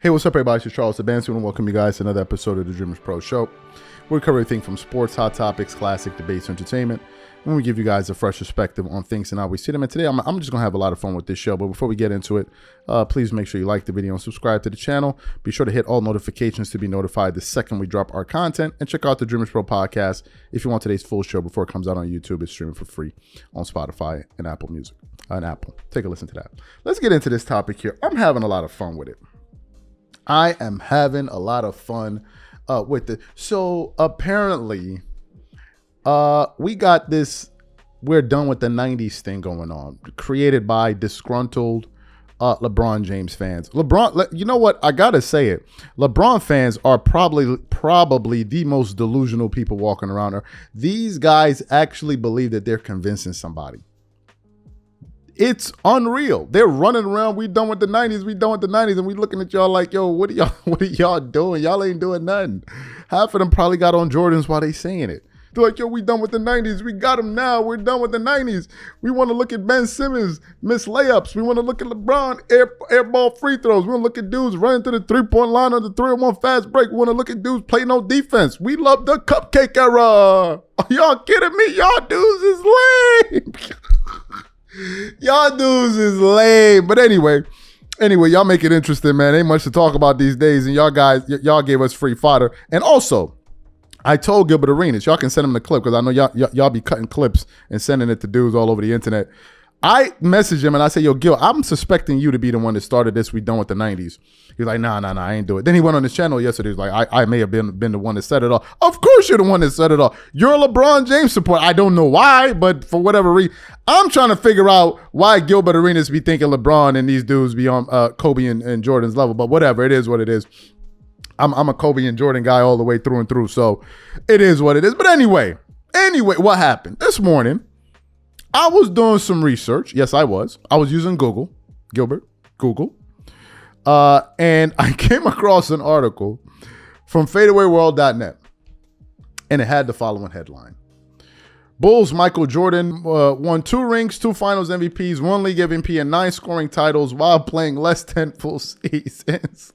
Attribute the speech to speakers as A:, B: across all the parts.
A: Hey, what's up, everybody? It's Charles Advanced, and welcome you guys to another episode of the DREAMERSPRO show. We cover everything from sports, hot topics, classic debates, entertainment, and we give you guys a fresh perspective on things and how we see them. And today, I'm just going to have a lot of fun with this show. But before we get into it, please make sure you like the video and subscribe to the channel. Be sure to hit all notifications to be notified the second we drop our content. And check out the DREAMERSPRO podcast if you want today's full show before it comes out on YouTube. It's streaming for free on Spotify and Apple Music. Take a listen to that. Let's get into this topic here. I'm having a lot of fun with it. I am having a lot of fun with it. So apparently, we got this, we're done with the 90s thing going on, created by disgruntled LeBron James fans. LeBron, you know what? I got to say it. LeBron fans are probably the most delusional people walking around. These guys actually believe that they're convincing somebody. It's unreal. They're running around. We done with the 90s. We done with the 90s. And we looking at y'all like, yo, what are y'all doing? Y'all ain't doing nothing. Half of them probably got on Jordans while they saying it. They're like, yo, we done with the 90s. We got them now. We're done with the 90s. We want to look at Ben Simmons miss layups. We want to look at LeBron air ball free throws. We want to look at dudes running to the three-point line on the 3-on-1 fast break. We want to look at dudes play no defense. We love the cupcake era. Are y'all kidding me? Y'all dudes is lame. Y'all dudes is lame. But anyway, y'all make it interesting, man. Ain't much to talk about these days. And y'all gave us free fodder. And also, I told Gilbert Arenas, y'all can send him the clip because I know y'all be cutting clips and sending it to dudes all over the internet. I messaged him and I said, yo, Gil, I'm suspecting you to be the one that started this. We done with the 90s. He's like, nah, I ain't do it. Then he went on his channel yesterday. He's like, I may have been the one that set it off. Of course you're the one that set it off. You're a LeBron James supporter. I don't know why, but for whatever reason, I'm trying to figure out why Gilbert Arenas be thinking LeBron and these dudes be on Kobe and Jordan's level. But whatever, it is what it is. I'm a Kobe and Jordan guy all the way through and through. So it is what it is. But anyway, what happened? This morning, I was doing some research. Yes, I was. I was using Google, Google. And I came across an article from fadeawayworld.net. And it had the following headline. Bulls Michael Jordan won 2 rings, 2 finals MVPs, 1 league MVP, and 9 scoring titles while playing less than full seasons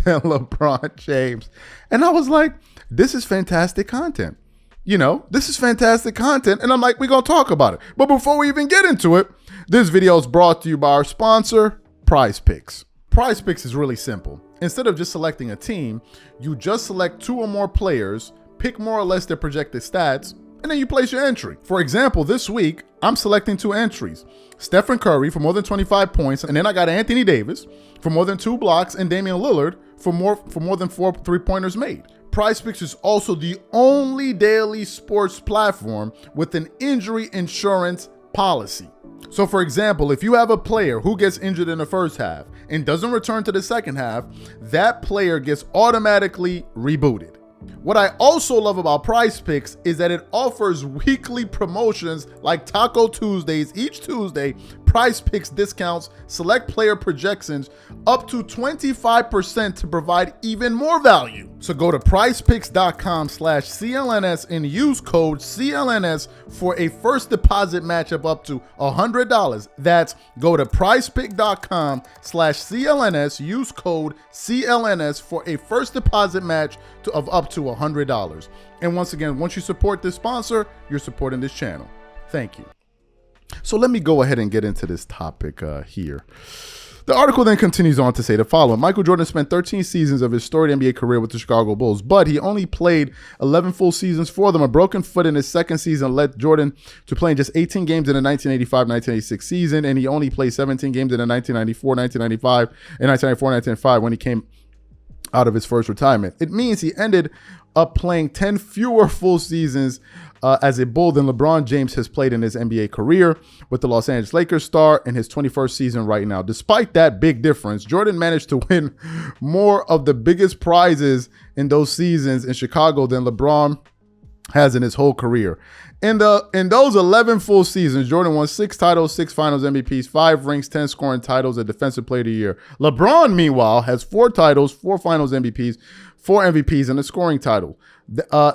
A: than LeBron James. And I was like, this is fantastic content. You know, this is fantastic content. And I'm like, we're going to talk about it. But before we even get into it, this video is brought to you by our sponsor, PrizePicks. PrizePicks is really simple. Instead of just selecting a team, you just select 2 or more players, pick more or less their projected stats, and then you place your entry. For example, this week, I'm selecting 2 entries. Stephen Curry for more than 25 points, and then I got Anthony Davis for more than 2 blocks, and Damian Lillard for more than 4 3-pointers made. PrizePicks is also the only daily sports platform with an injury insurance policy. So for example, if you have a player who gets injured in the first half and doesn't return to the second half, that player gets automatically rebooted. What I also love about PrizePicks is that it offers weekly promotions like Taco Tuesdays. Each Tuesday, PrizePicks discounts select player projections up to 25% to provide even more value. So go to prizepicks.com/CLNS and use code CLNS for a first deposit match of up to $100. That's go to prizepicks.com/CLNS, use code CLNS for a first deposit match of up to $100. And once again, once you support this sponsor, you're supporting this channel. Thank you. So let me go ahead and get into this topic here. The article then continues on to say the following. Michael Jordan spent 13 seasons of his storied NBA career with the Chicago Bulls, but he only played 11 full seasons for them. A broken foot in his second season led Jordan to playing just 18 games in the 1985-1986 season, and he only played 17 games in the 1994-1995 and 1994-1995 when he came out of his first retirement. It means he ended up playing 10 fewer full seasons as a Bull than LeBron James has played in his NBA career with the Los Angeles Lakers star in his 21st season right now. Despite that big difference, Jordan managed to win more of the biggest prizes in those seasons in Chicago than LeBron has in his whole career. In those 11 full seasons, Jordan won 6 titles, 6 finals MVPs, 5 rings, 10 scoring titles, and Defensive Player of the Year. LeBron, meanwhile, has 4 titles, 4 finals MVPs, 4 MVPs, and a scoring title.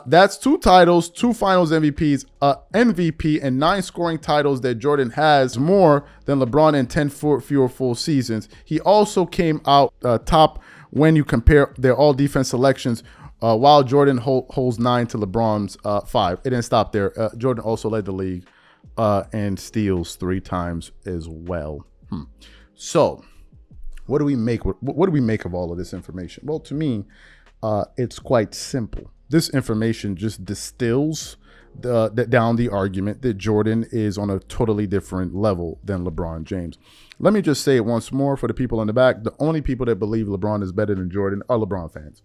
A: That's 2 titles, 2 finals MVPs, MVP, and 9 scoring titles that Jordan has more than LeBron in 10 fewer full seasons. He also came out top when you compare their all defense selections, while Jordan holds 9 to LeBron's 5. It didn't stop there. Jordan also led the league and steals 3 times as well. So what do we make? What do we make of all of this information? Well, to me, it's quite simple. This information just distills down the argument that Jordan is on a totally different level than LeBron James. Let me just say it once more for the people in the back. The only people that believe LeBron is better than Jordan are LeBron fans.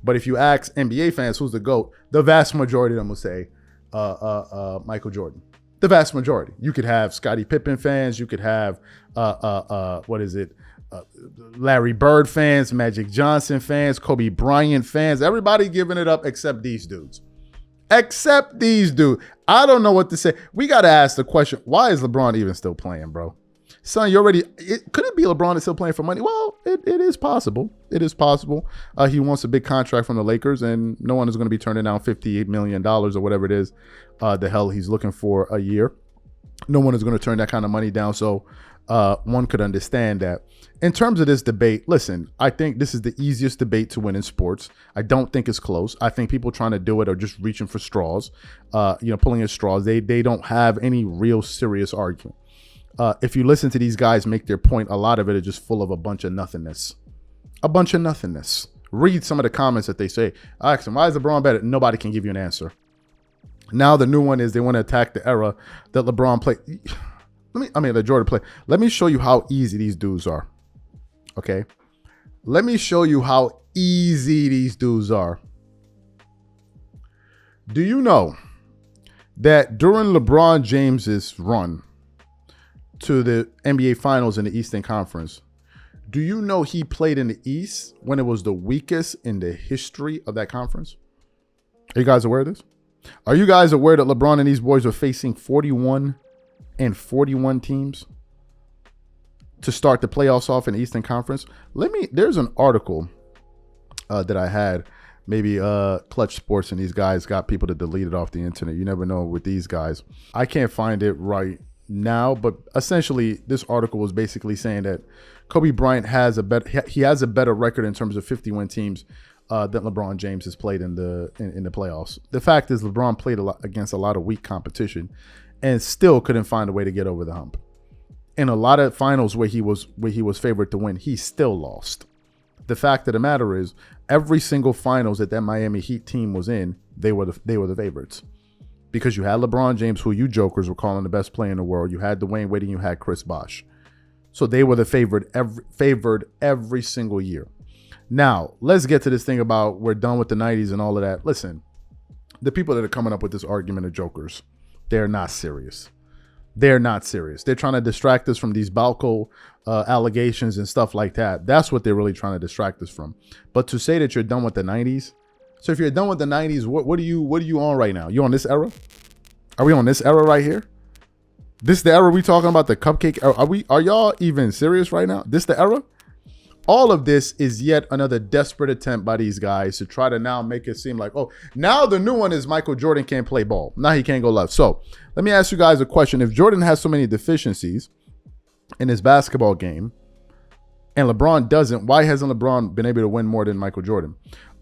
A: But if you ask NBA fans who's the GOAT, the vast majority of them will say Michael Jordan. The vast majority. You could have Scottie Pippen fans. You could have Larry Bird fans, Magic Johnson fans, Kobe Bryant fans. Everybody giving it up except these dudes. Except these dudes. I don't know what to say. We got to ask the question, why is LeBron even still playing, bro? Son, could it be LeBron is still playing for money? Well, it is possible. It is possible. He wants a big contract from the Lakers, and no one is going to be turning down $58 million or whatever it is the hell he's looking for a year. No one is going to turn that kind of money down, so one could understand that. In terms of this debate, listen, I think this is the easiest debate to win in sports. I don't think it's close. I think people trying to do it are just reaching for straws, pulling at straws. They don't have any real serious argument. If you listen to these guys make their point, a lot of it is just full of a bunch of nothingness. A bunch of nothingness. Read some of the comments that they say. I ask them, why is LeBron better? Nobody can give you an answer. Now the new one is they want to attack the era that LeBron played. That Jordan played. Let me show you how easy these dudes are. Okay? Let me show you how easy these dudes are. Do you know that during LeBron James's run to the NBA Finals in the Eastern Conference, do you know he played in the East when it was the weakest in the history of that conference? Are you guys aware of this? Are you guys aware that LeBron and these boys are facing 41 and 41 teams to start the playoffs off in the Eastern Conference? There's an article that I had, maybe Clutch Sports and these guys got people to delete it off the internet. You never know with these guys. I can't find it right now, but essentially this article was basically saying that Kobe Bryant has a better record in terms of 50-win teams than LeBron James has played in the playoffs. The fact is LeBron played against a lot of weak competition and still couldn't find a way to get over the hump. In a lot of finals where he was favored to win, he still lost. The fact of the matter is, every single finals that Miami Heat team was in, they were the favorites. Because you had LeBron James, who you jokers were calling the best player in the world. You had Dwayne Wade and you had Chris Bosh. So they were the favored every single year. Now, let's get to this thing about we're done with the 90s and all of that. Listen, the people that are coming up with this argument are jokers. They're not serious. They're not serious. They're trying to distract us from these Balco allegations and stuff like that. That's what they're really trying to distract us from. But to say that you're done with the 90s, so if you're done with the 90s, what are you on right now? You on this era? Are we on this era right here? This the era we talking about, the cupcake era? Are y'all even serious right now? This the era? All of this is yet another desperate attempt by these guys to try to now make it seem like, oh, now the new one is Michael Jordan can't play ball. Now he can't go left. So let me ask you guys a question. If Jordan has so many deficiencies in his basketball game and LeBron doesn't, why hasn't LeBron been able to win more than Michael Jordan?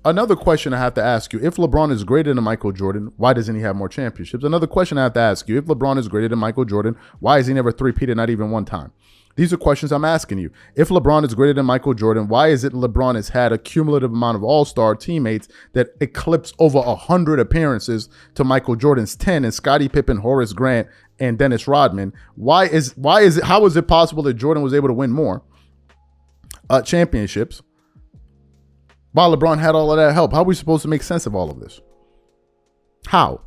A: Another question I have to ask you, if LeBron is greater than Michael Jordan, why doesn't he have more championships? Another question I have to ask you, if LeBron is greater than Michael Jordan, why is he never three-peated, not even one time? These are questions I'm asking you. If LeBron is greater than Michael Jordan, why is it LeBron has had a cumulative amount of all-star teammates that eclipse over 100 appearances to Michael Jordan's 10 and Scottie Pippen, Horace Grant, and Dennis Rodman? How is it possible that Jordan was able to win more championships while LeBron had all of that help? How are we supposed to make sense of all of this? How?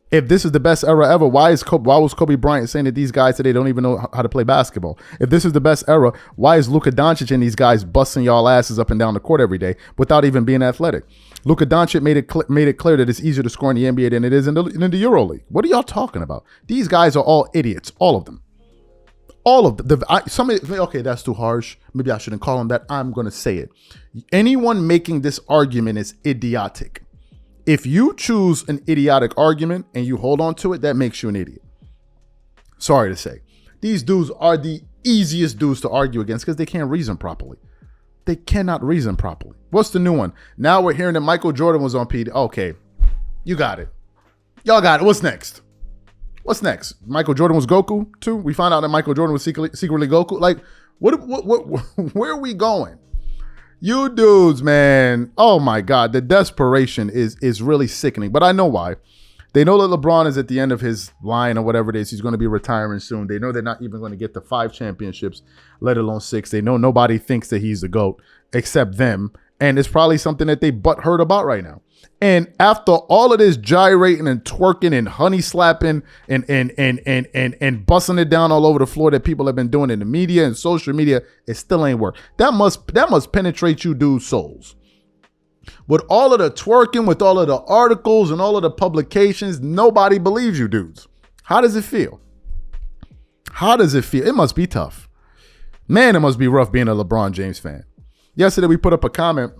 A: If this is the best era ever, why was Kobe Bryant saying that these guys today don't even know how to play basketball? If this is the best era, why is Luka Doncic and these guys busting y'all asses up and down the court every day without even being athletic? Luka Doncic made it clear that it's easier to score in the NBA than it is in the EuroLeague. What are y'all talking about? These guys are all idiots, all of them. All of them. Okay, that's too harsh. Maybe I shouldn't call them that. I'm going to say it. Anyone making this argument is idiotic. If you choose an idiotic argument and you hold on to it, that makes you an idiot. Sorry to say. These dudes are the easiest dudes to argue against because they can't reason properly. They cannot reason properly. What's the new one? Now we're hearing that Michael Jordan was on PD. Okay, you got it. Y'all got it. What's next? What's next? Michael Jordan was Goku too? We found out that Michael Jordan was secretly Goku. Like, what where are we going? You dudes, man. Oh my God. The desperation is really sickening. But I know why. They know that LeBron is at the end of his line or whatever it is. He's going to be retiring soon. They know they're not even going to get the 5 championships, let alone 6. They know nobody thinks that he's the GOAT except them. And it's probably something that they butthurt about right now. And after all of this gyrating and twerking and honey slapping and busting it down all over the floor that people have been doing in the media and social media, it still ain't work. That must penetrate you dudes' souls. With all of the twerking, with all of the articles and all of the publications, nobody believes you dudes. How does it feel? How does it feel? It must be tough. Man, it must be rough being a LeBron James fan. Yesterday, we put up a comment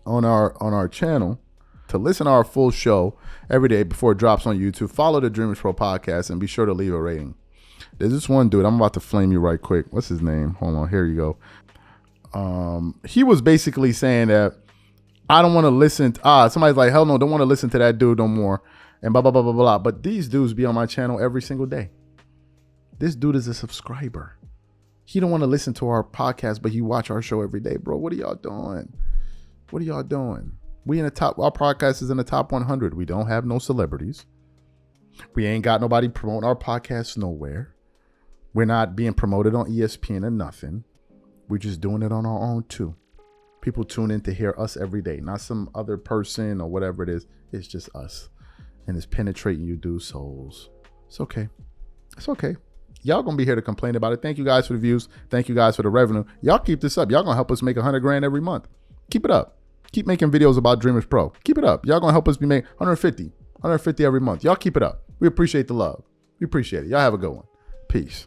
A: on our channel to listen to our full show every day before it drops on YouTube. Follow the Dreamers Pro podcast and be sure to leave a rating. There's this one dude. I'm about to flame you right quick. What's his name? Hold on. Here you go. He was basically saying that I don't want to listen to, somebody's like, hell no, don't want to listen to that dude no more. And blah, blah, blah, blah, blah. But these dudes be on my channel every single day. This dude is a subscriber. He don't want to listen to our podcast, but he watch our show every day. Bro, what are y'all doing? What are y'all doing? We in the top, our podcast is in the top 100. We don't have no celebrities. We ain't got nobody promoting our podcast nowhere. We're not being promoted on ESPN or nothing. We're just doing it on our own too. People tune in to hear us every day, not some other person or whatever it is. It's just us. And it's penetrating you dudes' souls. It's okay. It's okay. Y'all gonna be here to complain about it. Thank you guys for the views. Thank you guys for the revenue. Y'all keep this up. Y'all gonna help us make 100 grand every month. Keep it up. Keep making videos about Dreamers Pro. Keep it up. Y'all gonna help us be making 150 every month. Y'all keep it up. We appreciate the love. We appreciate it. Y'all have a good one. Peace.